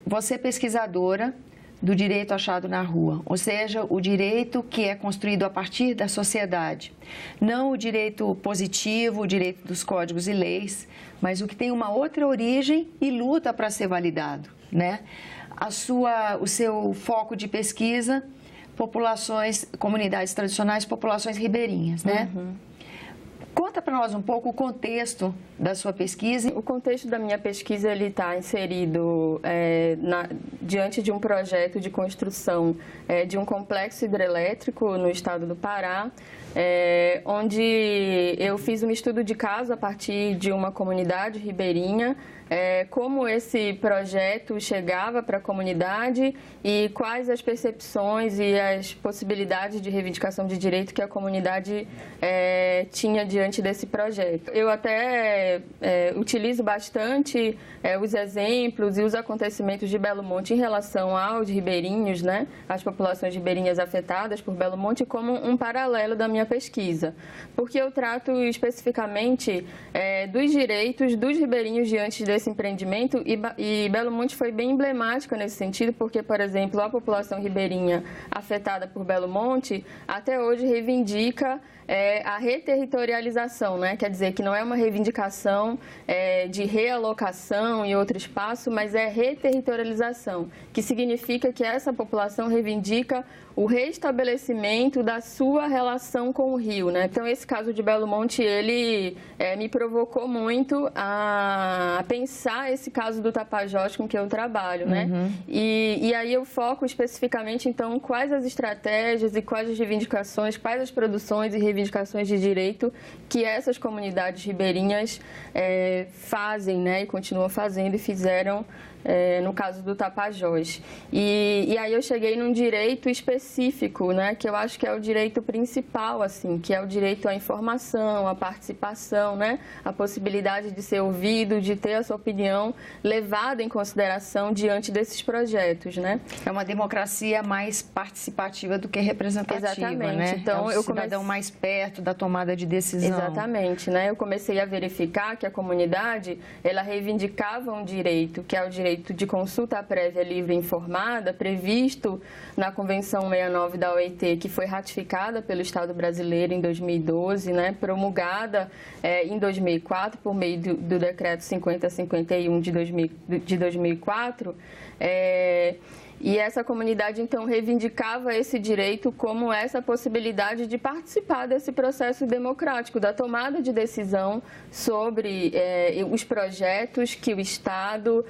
você é pesquisadora do direito achado na rua, ou seja, o direito que é construído a partir da sociedade. Não o direito positivo, o direito dos códigos e leis, mas o que tem uma outra origem e luta para ser validado, né? O seu foco de pesquisa, populações, comunidades tradicionais, populações ribeirinhas, né? Conta para nós um pouco o contexto da sua pesquisa. O contexto da minha pesquisa está inserido diante de um projeto de construção de um complexo hidrelétrico no estado do Pará, onde eu fiz um estudo de caso a partir de uma comunidade ribeirinha, como esse projeto chegava para a comunidade e quais as percepções e as possibilidades de reivindicação de direito que a comunidade tinha diante desse projeto. Eu até utilizo bastante os exemplos e os acontecimentos de Belo Monte em relação aos ribeirinhos, né, as populações ribeirinhas afetadas por Belo Monte, como um paralelo da minha pesquisa, porque eu trato especificamente dos direitos dos ribeirinhos diante desse empreendimento e Belo Monte foi bem emblemática nesse sentido, porque, por exemplo, a população ribeirinha afetada por Belo Monte até hoje reivindica a reterritorialização, né? Quer dizer, que não é uma reivindicação de realocação em outro espaço, mas é reterritorialização, que significa que essa população reivindica o restabelecimento da sua relação com o rio, né? Então, esse caso de Belo Monte, ele me provocou muito a pensar esse caso do Tapajós com que eu trabalho, né? E aí eu foco especificamente, então, quais as estratégias e quais as reivindicações, quais as produções e reivindicações de direito que essas comunidades ribeirinhas fazem, né? E continuam fazendo e fizeram no caso do Tapajós. E aí eu cheguei num direito específico, né, que eu acho que é o direito principal, assim, que é o direito à informação, à participação, né, a possibilidade de ser ouvido, de ter a sua opinião levada em consideração diante desses projetos, né? É uma democracia mais participativa do que representativa, exatamente, né? Então, é um cidadão mais perto da tomada de decisão. Exatamente, né? Eu comecei a verificar que a comunidade, ela reivindicava um direito, que é o direito de consulta prévia livre e informada, previsto na Convenção 69 da OIT, que foi ratificada pelo Estado brasileiro em 2012, né, promulgada em 2004 por meio do Decreto 5051 de 2004, e essa comunidade, então, reivindicava esse direito como essa possibilidade de participar desse processo democrático, da tomada de decisão sobre os projetos que o Estado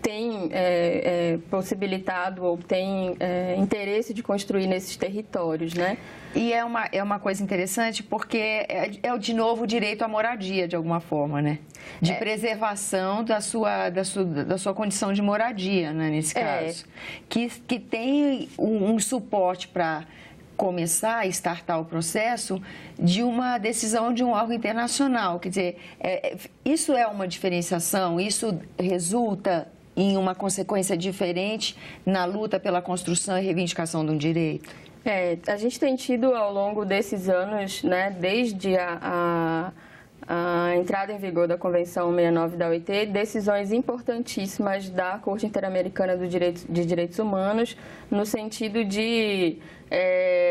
tem possibilitado ou tem interesse de construir nesses territórios, né? E é uma coisa interessante porque de novo, o direito à moradia, de alguma forma, né? De preservação da sua condição de moradia, né, nesse caso. Que tem um suporte para começar a startar o processo de uma decisão de um órgão internacional. Quer dizer, isso é uma diferenciação, isso resulta em uma consequência diferente na luta pela construção e reivindicação de um direito? A gente tem tido ao longo desses anos, né, desde a entrada em vigor da Convenção 69 da OIT, decisões importantíssimas da Corte Interamericana de Direitos Humanos, no sentido de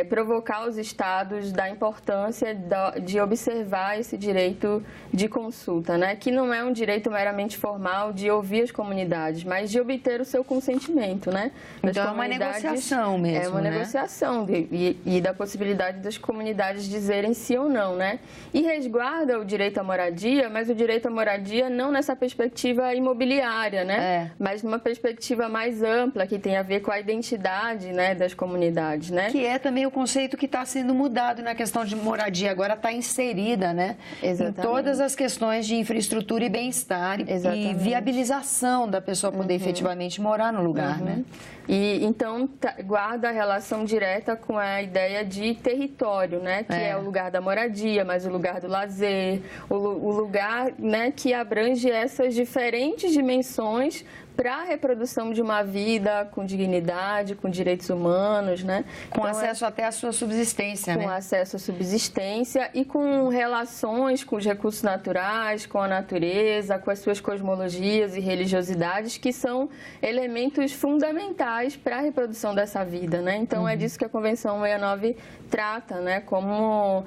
provocar os estados da importância de observar esse direito de consulta, né? Que não é um direito meramente formal de ouvir as comunidades, mas de obter o seu consentimento, né? Então é uma negociação mesmo, é uma negociação e da possibilidade das comunidades dizerem sim ou não, né? E resguarda o direito à moradia, mas o direito à moradia não nessa perspectiva imobiliária, né? Mas numa perspectiva mais ampla, que tem a ver com a identidade, né, das comunidades, né? Que é também o conceito que está sendo mudado na questão de moradia, agora está inserida, né? Exatamente. Em todas as questões de infraestrutura e bem-estar e viabilização da pessoa poder efetivamente morar no lugar, né? E então guarda a relação direta com a ideia de território, né? Que é o lugar da moradia, mas o lugar do lazer, o lugar, né, que abrange essas diferentes dimensões para a reprodução de uma vida com dignidade, com direitos humanos, né? Com acesso até à sua subsistência, né? Com acesso à subsistência e com relações com os recursos naturais, com a natureza, com as suas cosmologias e religiosidades, que são elementos fundamentais para a reprodução dessa vida, né? Então, é disso que a Convenção 69 trata, né? Como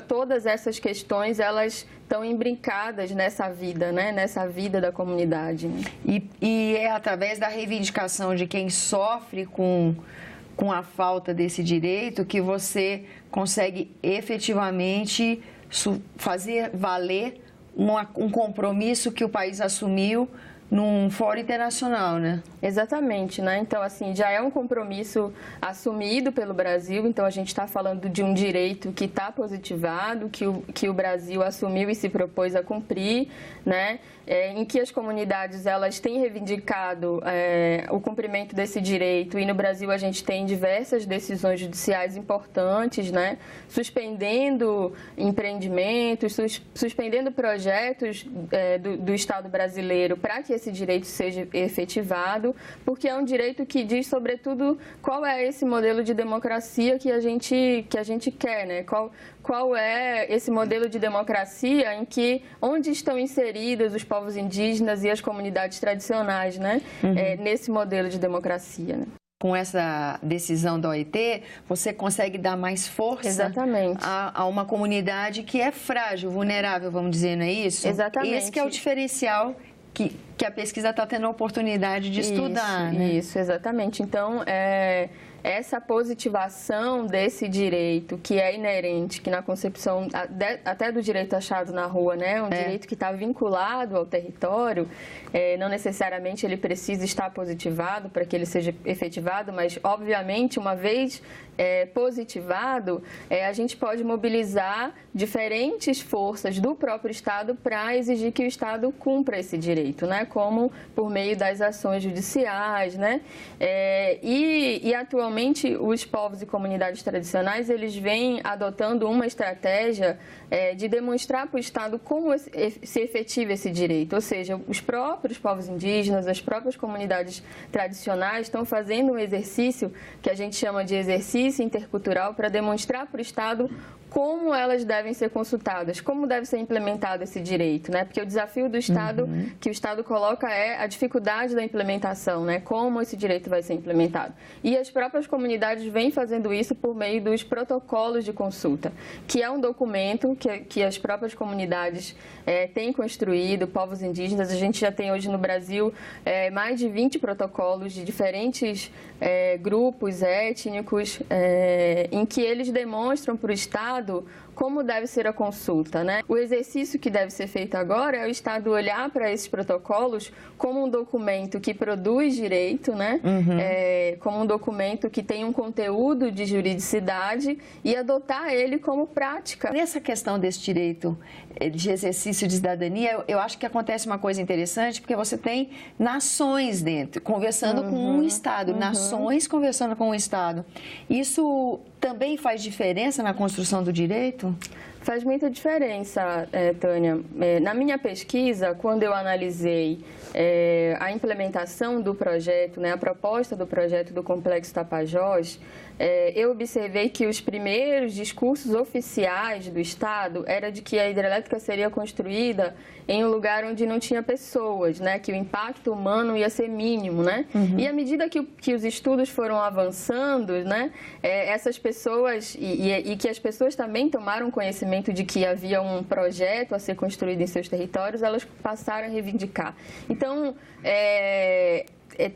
todas essas questões, elas estão imbricadas nessa vida, né? Nessa vida da comunidade. E é através da reivindicação de quem sofre com a falta desse direito que você consegue efetivamente fazer valer um compromisso que o país assumiu num fórum internacional, né? Exatamente, né? Então, assim, já é um compromisso assumido pelo Brasil, então a gente está falando de um direito que está positivado, que o Brasil assumiu e se propôs a cumprir, né? Em que as comunidades, elas têm reivindicado o cumprimento desse direito, e no Brasil a gente tem diversas decisões judiciais importantes, né? Suspendendo empreendimentos, suspendendo projetos do Estado brasileiro para que esse direito seja efetivado, porque é um direito que diz, sobretudo, qual é esse modelo de democracia que a gente quer, né? Qual é esse modelo de democracia onde estão inseridos os povos indígenas e as comunidades tradicionais, né? Nesse modelo de democracia, né? Com essa decisão da OIT, você consegue dar mais força Exatamente. a uma comunidade que é frágil, vulnerável, vamos dizer, não é isso? Exatamente. Esse que é o diferencial que a pesquisa está tendo a oportunidade de estudar, né? Isso, exatamente. Então, essa positivação desse direito que é inerente, que na concepção até do direito achado na rua, né, direito que está vinculado ao território, não necessariamente ele precisa estar positivado para que ele seja efetivado, mas obviamente uma vez positivado, a gente pode mobilizar diferentes forças do próprio Estado para exigir que o Estado cumpra esse direito, né, como por meio das ações judiciais, né, e atualmente os povos e comunidades tradicionais, eles vêm adotando uma estratégia de demonstrar para o Estado como se efetiva esse direito, ou seja, os próprios povos indígenas, as próprias comunidades tradicionais estão fazendo um exercício que a gente chama de exercício intercultural para demonstrar para o Estado como elas devem ser consultadas, como deve ser implementado esse direito, né? Porque o desafio do Estado, que o Estado coloca, é a dificuldade da implementação, né? Como esse direito vai ser implementado. E as próprias comunidades vêm fazendo isso por meio dos protocolos de consulta, que é um documento que as próprias comunidades têm construído, povos indígenas. A gente já tem hoje no Brasil mais de 20 protocolos de diferentes grupos étnicos, em que eles demonstram para o Estado como deve ser a consulta, né? O exercício que deve ser feito agora é o Estado olhar para esses protocolos como um documento que produz direito, né? Como um documento que tem um conteúdo de juridicidade e adotar ele como prática. Nessa questão desse direito de exercício de cidadania, eu acho que acontece uma coisa interessante, porque você tem nações dentro, conversando com um Estado, nações conversando com um Estado. Isso também faz diferença na construção do direito? Faz muita diferença, Tânia. Na minha pesquisa, quando eu analisei a implementação do projeto, né, a proposta do projeto do Complexo Tapajós, eu observei que os primeiros discursos oficiais do Estado era de que a hidrelétrica seria construída em um lugar onde não tinha pessoas, né, que o impacto humano ia ser mínimo, né? E à medida que os estudos foram avançando, né, essas pessoas e que as pessoas também tomaram conhecimento de que havia um projeto a ser construído em seus territórios, elas passaram a reivindicar. Então,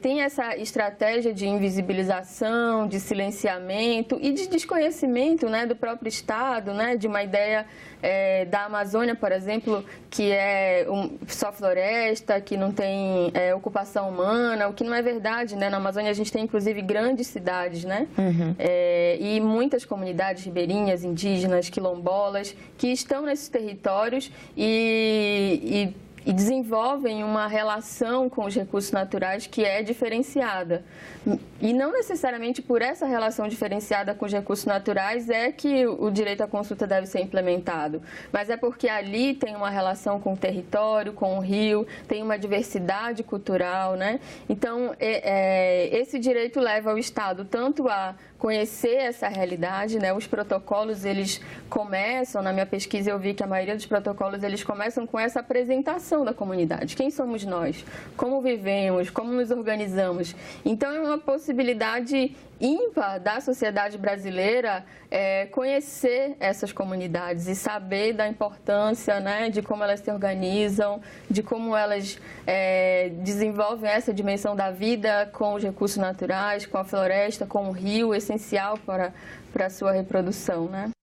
tem essa estratégia de invisibilização, de silenciamento e de desconhecimento, né, do próprio Estado, né, de uma ideia da Amazônia, por exemplo, que é só floresta, que não tem ocupação humana, o que não é verdade, né? Na Amazônia a gente tem, inclusive, grandes cidades, né? E muitas comunidades ribeirinhas, indígenas, quilombolas, que estão nesses territórios e e desenvolvem uma relação com os recursos naturais que é diferenciada. E não necessariamente por essa relação diferenciada com os recursos naturais é que o direito à consulta deve ser implementado, mas é porque ali tem uma relação com o território, com o rio, tem uma diversidade cultural, né? Então, esse direito leva o Estado tanto a conhecer essa realidade, né? Os protocolos, eles começam, na minha pesquisa eu vi que a maioria dos protocolos, eles começam com essa apresentação da comunidade. Quem somos nós? Como vivemos? Como nos organizamos? Então, é uma possibilidade ímpar da sociedade brasileira conhecer essas comunidades e saber da importância, né, de como elas se organizam, de como elas desenvolvem essa dimensão da vida com os recursos naturais, com a floresta, com o rio, essencial para a sua reprodução, né?